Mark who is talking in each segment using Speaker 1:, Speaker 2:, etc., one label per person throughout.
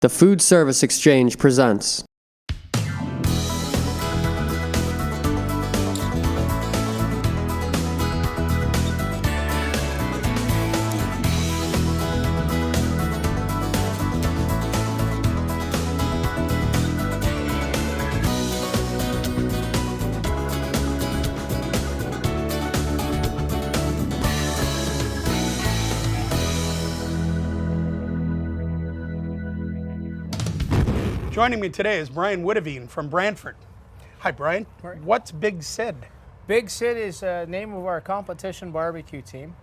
Speaker 1: The Food Service Exchange presents.
Speaker 2: Joining me today is Brian Witteveen from Brantford. Hi, Brian. What's Big Sid?
Speaker 3: Big Sid is the name of our competition barbecue team,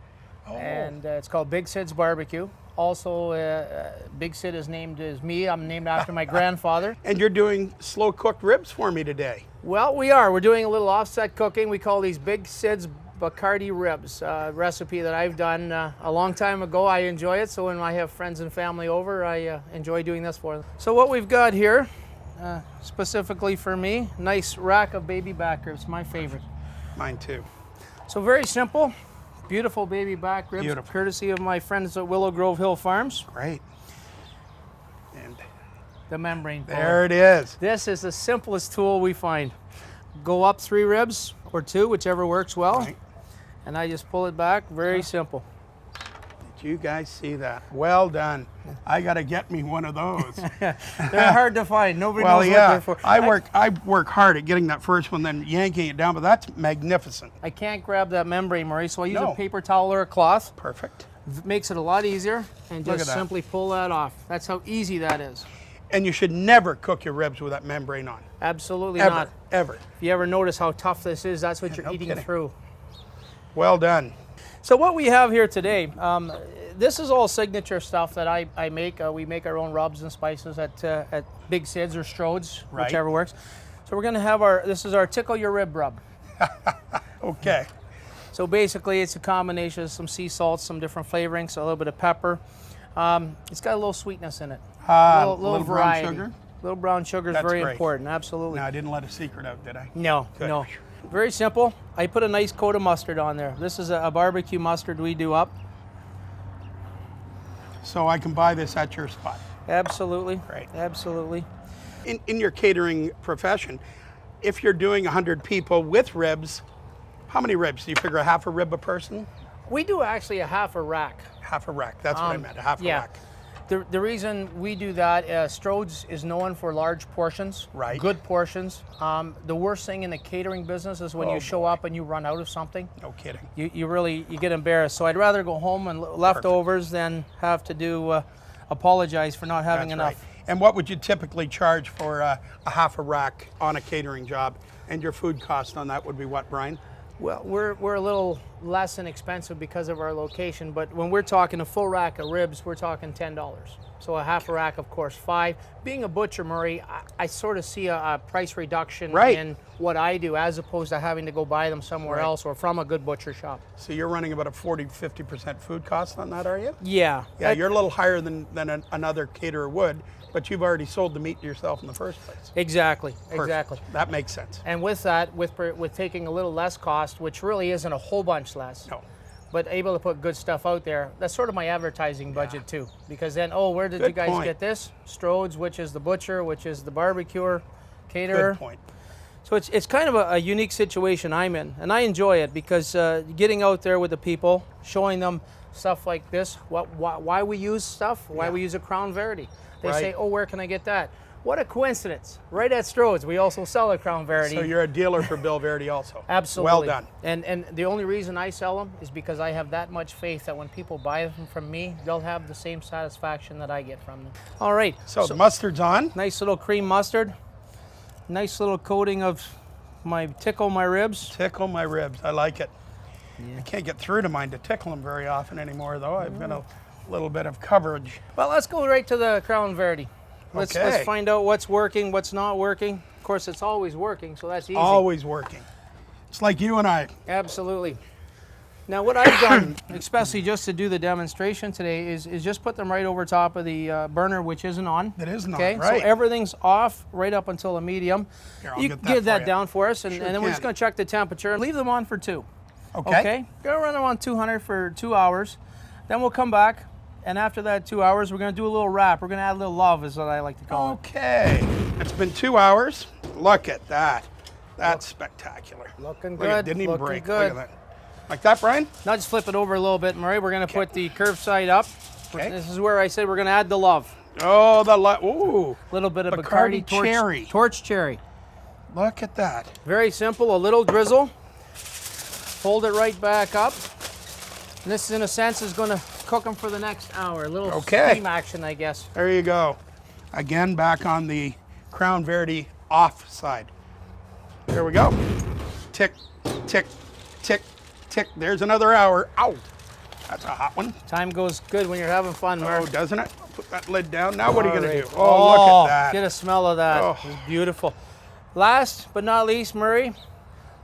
Speaker 3: and it's called Big Sid's Barbecue. Also, Big Sid is named as me. I'm named after my grandfather.
Speaker 2: And you're doing slow-cooked ribs for me today.
Speaker 3: Well, we are. We're doing a little offset cooking. We call these Big Sid's Bacardi ribs, a recipe that I've done a long time ago. I enjoy it, so when I have friends and family over, I enjoy doing this for them. So what we've got here, specifically for me, nice rack of baby back ribs, my favorite.
Speaker 2: Mine too.
Speaker 3: So very simple, beautiful baby back ribs,
Speaker 2: Beautiful.
Speaker 3: courtesy of my friends at Willow Grove Hill Farms.
Speaker 2: Great. And
Speaker 3: The membrane puller.
Speaker 2: there it is.
Speaker 3: This is the simplest tool we find. Go up 3 ribs or 2, whichever works well.
Speaker 2: Right.
Speaker 3: And I just pull it back, very simple.
Speaker 2: Did you guys see that? Well done. I got to get me one of those.
Speaker 3: They're hard to find, nobody
Speaker 2: Well,
Speaker 3: knows what
Speaker 2: yeah.
Speaker 3: they're for.
Speaker 2: I work hard at getting that first one, then yanking it down, but that's magnificent.
Speaker 3: I can't grab that membrane, Murray, so I use
Speaker 2: No.
Speaker 3: a paper towel or a cloth.
Speaker 2: Perfect.
Speaker 3: Makes it a lot easier, and
Speaker 2: Look
Speaker 3: just
Speaker 2: at that.
Speaker 3: simply pull that off. That's how easy that is.
Speaker 2: And you should never cook your ribs with that membrane on.
Speaker 3: Absolutely
Speaker 2: Ever.
Speaker 3: not.
Speaker 2: Ever.
Speaker 3: If you ever notice how tough this is, that's what you're
Speaker 2: no
Speaker 3: eating
Speaker 2: kidding.
Speaker 3: through.
Speaker 2: Well done.
Speaker 3: So what we have here today, this is all signature stuff that I make. We make our own rubs and spices at Big Sid's or Strode's,
Speaker 2: Right.
Speaker 3: whichever works. So we're gonna have this is our Tickle Your Rib rub.
Speaker 2: Okay.
Speaker 3: So basically it's a combination of some sea salt, some different flavorings, a little bit of pepper. It's got a little sweetness in it.
Speaker 2: Little brown
Speaker 3: variety.
Speaker 2: sugar?
Speaker 3: Little brown sugar is
Speaker 2: That's
Speaker 3: very
Speaker 2: great.
Speaker 3: important, absolutely.
Speaker 2: No, I didn't let a secret out, did I?
Speaker 3: No,
Speaker 2: Good.
Speaker 3: no. Very simple. I put a nice coat of mustard on there. This is a barbecue mustard we do up.
Speaker 2: So I can buy this at your spot.
Speaker 3: Absolutely.
Speaker 2: Great.
Speaker 3: Absolutely.
Speaker 2: In your catering profession, if you're doing 100 people with ribs, how many ribs? Do you figure a half a rib a person?
Speaker 3: We do actually a half a rack.
Speaker 2: Half a rack. That's what I meant, a half a
Speaker 3: Yeah.
Speaker 2: rack.
Speaker 3: The reason we do that, Strode's is known for large portions,
Speaker 2: Right.
Speaker 3: good portions. The worst thing in the catering business is when
Speaker 2: Oh,
Speaker 3: you show up and you run out of something.
Speaker 2: No kidding.
Speaker 3: You get embarrassed. So I'd rather go home and leftovers than have to do apologize for not having
Speaker 2: That's
Speaker 3: enough.
Speaker 2: right. And what would you typically charge for a half a rack on a catering job? And your food cost on that would be what, Brian?
Speaker 3: Well, we're a little less inexpensive because of our location, but when we're talking a full rack of ribs, we're talking $10. So a half a rack, of course, 5. Being a butcher, Murray, I sort of see a price reduction
Speaker 2: Right.
Speaker 3: in what I do as opposed to having to go buy them somewhere
Speaker 2: Right.
Speaker 3: else or from a good butcher shop.
Speaker 2: So you're running about a 40–50% food cost on that, are you?
Speaker 3: Yeah.
Speaker 2: Yeah, you're a little higher than another caterer would, but you've already sold the meat yourself in the first place.
Speaker 3: Exactly.
Speaker 2: Perfect.
Speaker 3: Exactly.
Speaker 2: That makes sense.
Speaker 3: And with that, with taking a little less cost, which really isn't a whole bunch less.
Speaker 2: No.
Speaker 3: But able to put good stuff out there, that's sort of my advertising budget too. Because then, where did
Speaker 2: Good
Speaker 3: you guys
Speaker 2: point.
Speaker 3: get this? Strode's, which is the butcher, which is the barbecuer, caterer.
Speaker 2: Good point.
Speaker 3: So it's kind of a unique situation I'm in, and I enjoy it because getting out there with the people, showing them stuff like this, why we use stuff, why
Speaker 2: Yeah.
Speaker 3: we use a Crown Verity. They
Speaker 2: Right.
Speaker 3: say, where can I get that? What a coincidence. Right at Strode's, we also sell a Crown Verity.
Speaker 2: So you're a dealer for Bill Verity also.
Speaker 3: Absolutely.
Speaker 2: Well done.
Speaker 3: And the only reason I sell them is because I have that much faith that when people buy them from me, they'll have the same satisfaction that I get from them. All right.
Speaker 2: So the mustard's on.
Speaker 3: Nice little cream mustard. Nice little coating of my Tickle My Ribs.
Speaker 2: Tickle my ribs. I like it. I can't get through to mine to tickle them very often anymore, though. I've got a little bit of coverage.
Speaker 3: Well, let's go right to the Crown Verity. Let's
Speaker 2: Okay.
Speaker 3: find out what's working, what's not working. Of course, it's always working, so that's easy.
Speaker 2: Always working. It's like you and I.
Speaker 3: Absolutely. Now, what I've done, especially just to do the demonstration today, is just put them right over top of the burner, which isn't on.
Speaker 2: It isn't on,
Speaker 3: Okay,
Speaker 2: right.
Speaker 3: so everything's off right up until a medium.
Speaker 2: Here, I'll
Speaker 3: You
Speaker 2: get that
Speaker 3: give
Speaker 2: for
Speaker 3: that
Speaker 2: you.
Speaker 3: down for us, and
Speaker 2: Sure
Speaker 3: then we're just
Speaker 2: can.
Speaker 3: going to check the temperature and leave them on for 2.
Speaker 2: Okay.
Speaker 3: Okay? Go run them on 200 for 2 hours. Then we'll come back, And after that 2 hours, we're gonna do a little wrap. We're gonna add a little love, is what I like to call it.
Speaker 2: Okay. It's been 2 hours. Look at that. That's spectacular.
Speaker 3: Looking
Speaker 2: Look, it
Speaker 3: good.
Speaker 2: didn't even
Speaker 3: looking
Speaker 2: break.
Speaker 3: good.
Speaker 2: Look at that. Like that, Brian?
Speaker 3: Now just flip it over a little bit, Murray. We're gonna put the curved side up.
Speaker 2: Okay.
Speaker 3: This is where I said we're gonna add the love.
Speaker 2: Oh, ooh.
Speaker 3: A little bit of
Speaker 2: Bacardi
Speaker 3: Bacardi
Speaker 2: cherry.
Speaker 3: torch cherry.
Speaker 2: Look at that.
Speaker 3: Very simple, a little drizzle. Hold it right back up. And this, in a sense, is gonna cook them for the next hour. A little steam action, I guess.
Speaker 2: There you go. Again, back on the Crown Verity off side. There we go. Tick, tick, tick, tick. There's another hour. Ow. That's a hot one.
Speaker 3: Time goes good when you're having fun, Murray.
Speaker 2: Oh, doesn't it? Put that lid down. Now what are you going to do? Oh, look at that.
Speaker 3: Get a smell of that.
Speaker 2: Oh.
Speaker 3: It's beautiful. Last but not least, Murray,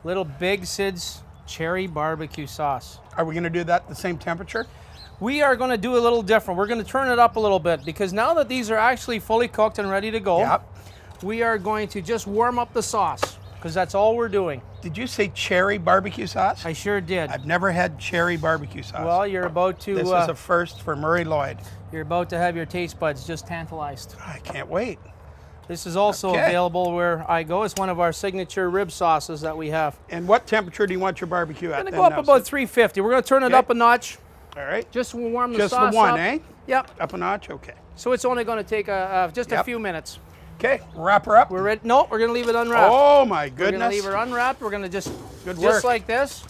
Speaker 3: little Big Sid's cherry barbecue sauce.
Speaker 2: Are we going to do that at the same temperature?
Speaker 3: We are going to do a little different. We're going to turn it up a little bit because now that these are actually fully cooked and ready to go,
Speaker 2: Yep.
Speaker 3: we are going to just warm up the sauce because that's all we're doing.
Speaker 2: Did you say cherry barbecue sauce?
Speaker 3: I sure did.
Speaker 2: I've never had cherry barbecue sauce.
Speaker 3: Well, you're about to
Speaker 2: This is a first for Murray Lloyd.
Speaker 3: you're about to have your taste buds just tantalized.
Speaker 2: I can't wait.
Speaker 3: This is also available where I go. It's one of our signature rib sauces that we have.
Speaker 2: And what temperature do you want your barbecue at?
Speaker 3: We're going to go up about 350. We're going to turn it up a notch.
Speaker 2: All right.
Speaker 3: Just warm the
Speaker 2: Just
Speaker 3: sauce
Speaker 2: the one,
Speaker 3: up.
Speaker 2: eh?
Speaker 3: Yep.
Speaker 2: Up a notch? Okay.
Speaker 3: So it's only going to take just a few minutes.
Speaker 2: Okay, wrap her up.
Speaker 3: We're ready. No, we're going to leave it unwrapped.
Speaker 2: Oh my
Speaker 3: We're
Speaker 2: goodness.
Speaker 3: going to leave her unwrapped. We're going to just
Speaker 2: Good
Speaker 3: just
Speaker 2: work.
Speaker 3: like this.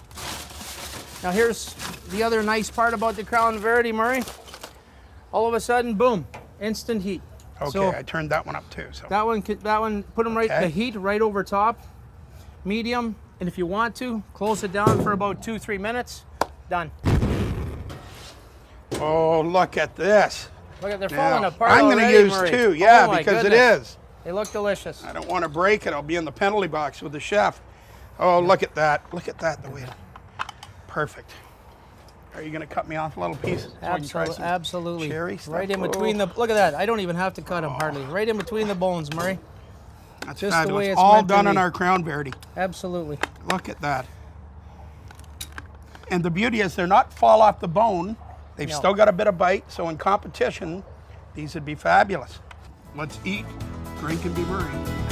Speaker 3: Now here's the other nice part about the Crown Verity, Murray. All of a sudden, boom, instant heat.
Speaker 2: Okay,
Speaker 3: So
Speaker 2: I turned that one up too. So
Speaker 3: that one, put them right,
Speaker 2: Okay.
Speaker 3: the heat right over top, medium, and if you want to, close it down for about 2-3 minutes. Done.
Speaker 2: oh, look at this.
Speaker 3: Look at they're
Speaker 2: Now,
Speaker 3: falling apart.
Speaker 2: I'm going to
Speaker 3: already,
Speaker 2: use
Speaker 3: Murray.
Speaker 2: two, yeah,
Speaker 3: Oh my
Speaker 2: because
Speaker 3: goodness.
Speaker 2: it is.
Speaker 3: They look delicious.
Speaker 2: I don't want to break it. I'll be in the penalty box with the chef. Oh, look at that. Look at that. The way. Perfect. Are you going to cut me off a little piece so I can try some
Speaker 3: Absolutely.
Speaker 2: cherry stuff?
Speaker 3: Right in between the. Look at that. I don't even have to cut them hardly. Right in between the bones, Murray.
Speaker 2: That's
Speaker 3: just the
Speaker 2: fabulous.
Speaker 3: way it's
Speaker 2: all
Speaker 3: meant to
Speaker 2: done on
Speaker 3: be.
Speaker 2: our Crown Verity.
Speaker 3: Absolutely.
Speaker 2: Look at that. And the beauty is they're not fall off the bone. They've
Speaker 3: No.
Speaker 2: still got a bit of bite. So in competition, these would be fabulous. Let's eat, drink, and be merry.